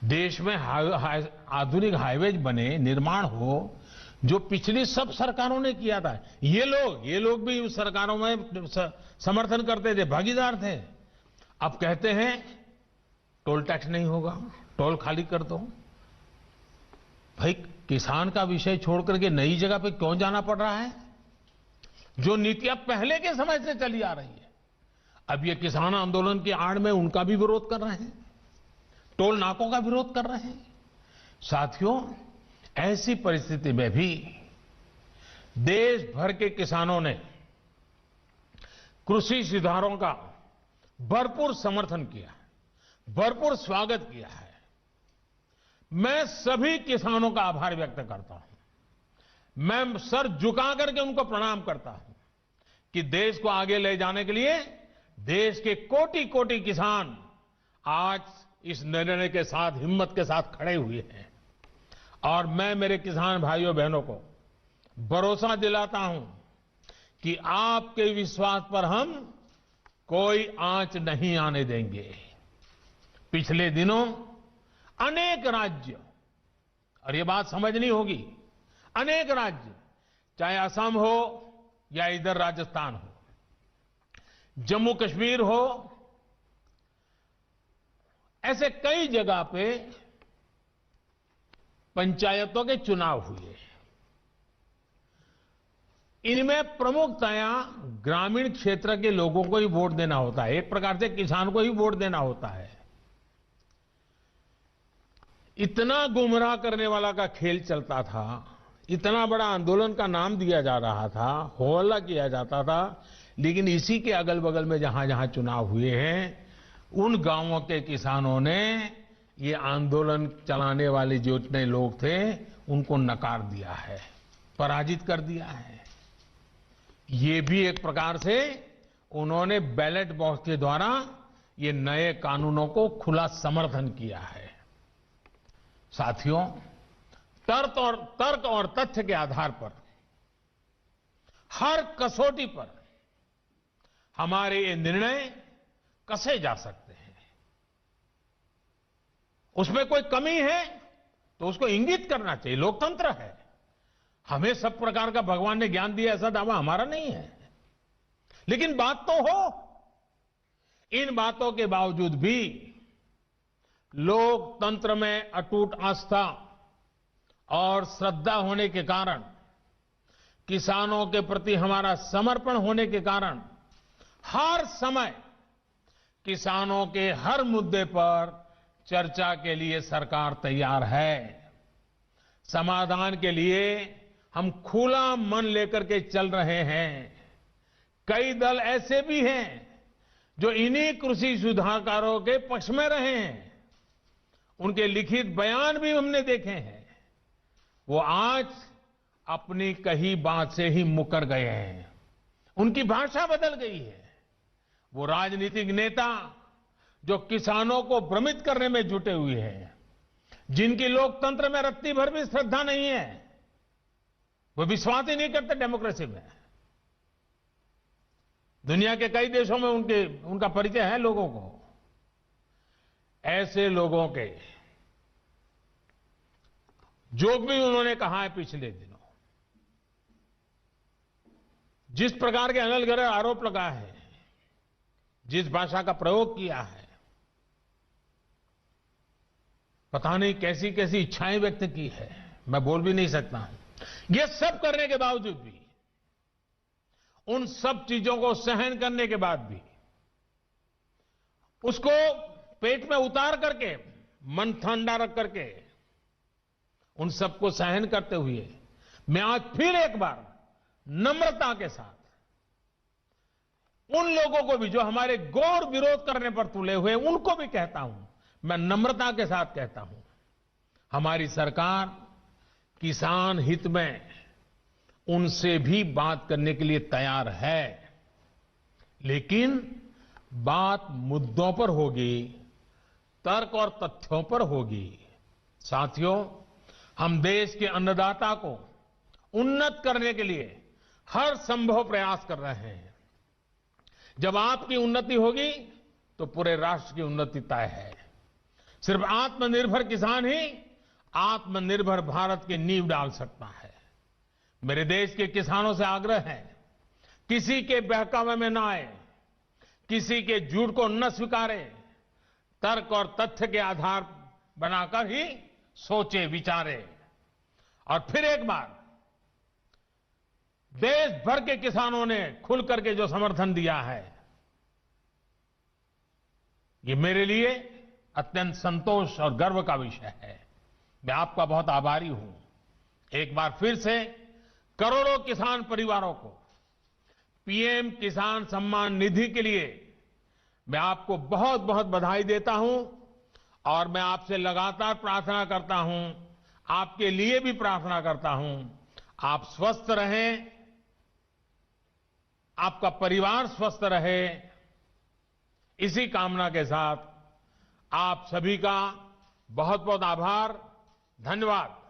देश में आधुनिक हाईवेज बने, निर्माण हो, जो पिछली सब सरकारों ने किया था। ये लोग भी उस सरकारों में समर्थन करते थे, भागीदार थे। अब कहते हैं टोल टैक्स नहीं होगा, टोल खाली कर दो। भाई, किसान का विषय छोड़ करके नई जगह पे क्यों जाना पड़ रहा है? जो नीतियां पहले के समय से चली आ रही है, अब ये किसान आंदोलन की आड़ में उनका भी विरोध कर रहे हैं, टोल नाकों का विरोध कर रहे हैं। साथियों, ऐसी परिस्थिति में भी देश भर के किसानों ने कृषि सुधारों का भरपूर समर्थन किया है, भरपूर स्वागत किया है। मैं सभी किसानों का आभार व्यक्त करता हूं। मैं सर झुका करके उनको प्रणाम करता हूं कि देश को आगे ले जाने के लिए देश के कोटि कोटि किसान आज इस निर्णय के साथ, हिम्मत के साथ खड़े हुए हैं। और मैं मेरे किसान भाइयों बहनों को भरोसा दिलाता हूं कि आपके विश्वास पर हम कोई आंच नहीं आने देंगे। पिछले दिनों अनेक राज्य, और ये बात समझनी होगी, अनेक राज्य, चाहे असम हो या इधर राजस्थान हो, जम्मू कश्मीर हो, ऐसे कई जगह पे पंचायतों के चुनाव हुए। इनमें प्रमुखतया ग्रामीण क्षेत्र के लोगों को ही वोट देना होता है, एक प्रकार से किसान को ही वोट देना होता है। इतना गुमराह करने वाला का खेल चलता था, इतना बड़ा आंदोलन का नाम दिया जा रहा था, हो हल्ला किया जाता था, लेकिन इसी के अगल बगल में जहां जहां चुनाव हुए हैं, उन गांवों के किसानों ने ये आंदोलन चलाने वाले जो इतने लोग थे उनको नकार दिया है, पराजित कर दिया है। ये भी एक प्रकार से उन्होंने बैलेट बॉक्स के द्वारा ये नए कानूनों को खुला समर्थन किया है। साथियों, तर्क और तथ्य के आधार पर, हर कसौटी पर हमारे ये निर्णय कसे जा सकते हैं। उसमें कोई कमी है तो उसको इंगित करना चाहिए, लोकतंत्र है। हमें सब प्रकार का भगवान ने ज्ञान दिया ऐसा दावा हमारा नहीं है, लेकिन बात तो हो। इन बातों के बावजूद भी लोकतंत्र में अटूट आस्था और श्रद्धा होने के कारण, किसानों के प्रति हमारा समर्पण होने के कारण हर समय किसानों के हर मुद्दे पर चर्चा के लिए सरकार तैयार है। समाधान के लिए हम खुला मन लेकर के चल रहे हैं। कई दल ऐसे भी हैं जो इन्हीं कृषि सुधारकारों के पक्ष में रहे हैं। उनके लिखित बयान भी हमने देखे हैं। वो आज अपनी कही बात से ही मुकर गए हैं, उनकी भाषा बदल गई है। वो राजनीतिक नेता जो किसानों को भ्रमित करने में जुटे हुए हैं, जिनकी लोकतंत्र में रत्ती भर भी श्रद्धा नहीं है, वो विश्वास ही नहीं करते डेमोक्रेसी में। दुनिया के कई देशों में उनका परिचय है लोगों को। ऐसे लोगों के जो भी उन्होंने कहा है पिछले दिनों, जिस प्रकार के अनलगढ़ आरोप लगाए हैं, जिस भाषा का प्रयोग किया है, पता नहीं कैसी कैसी इच्छाएं व्यक्त की है, मैं बोल भी नहीं सकता हूं। ये सब करने के बावजूद भी, उन सब चीजों को सहन करने के बाद भी, उसको पेट में उतार करके, मन ठंडा रख करके, उन सबको सहन करते हुए मैं आज फिर एक बार नम्रता के साथ उन लोगों को भी जो हमारे घोर विरोध करने पर तुले हुए, उनको भी कहता हूं, मैं नम्रता के साथ कहता हूं, हमारी सरकार किसान हित में उनसे भी बात करने के लिए तैयार है, लेकिन बात मुद्दों पर होगी, तर्क और तथ्यों पर होगी। साथियों, हम देश के अन्नदाता को उन्नत करने के लिए हर संभव प्रयास कर रहे हैं। जब आपकी उन्नति होगी तो पूरे राष्ट्र की उन्नति तय है। सिर्फ आत्मनिर्भर किसान ही आत्मनिर्भर भारत की नींव डाल सकता है। मेरे देश के किसानों से आग्रह है, किसी के बहकावे में न आए, किसी के झूठ को न स्वीकारे, तर्क और तथ्य के आधार बनाकर ही सोचे विचारे। और फिर एक बार देश भर के किसानों ने खुल करके जो समर्थन दिया है, ये मेरे लिए अत्यंत संतोष और गर्व का विषय है। मैं आपका बहुत आभारी हूं। एक बार फिर से करोड़ों किसान परिवारों को पीएम किसान सम्मान निधि के लिए मैं आपको बहुत बहुत बधाई देता हूं और मैं आपसे लगातार प्रार्थना करता हूं, आपके लिए भी प्रार्थना करता हूं, आप स्वस्थ रहें, आपका परिवार स्वस्थ रहे। इसी कामना के साथ आप सभी का बहुत बहुत आभार, धन्यवाद।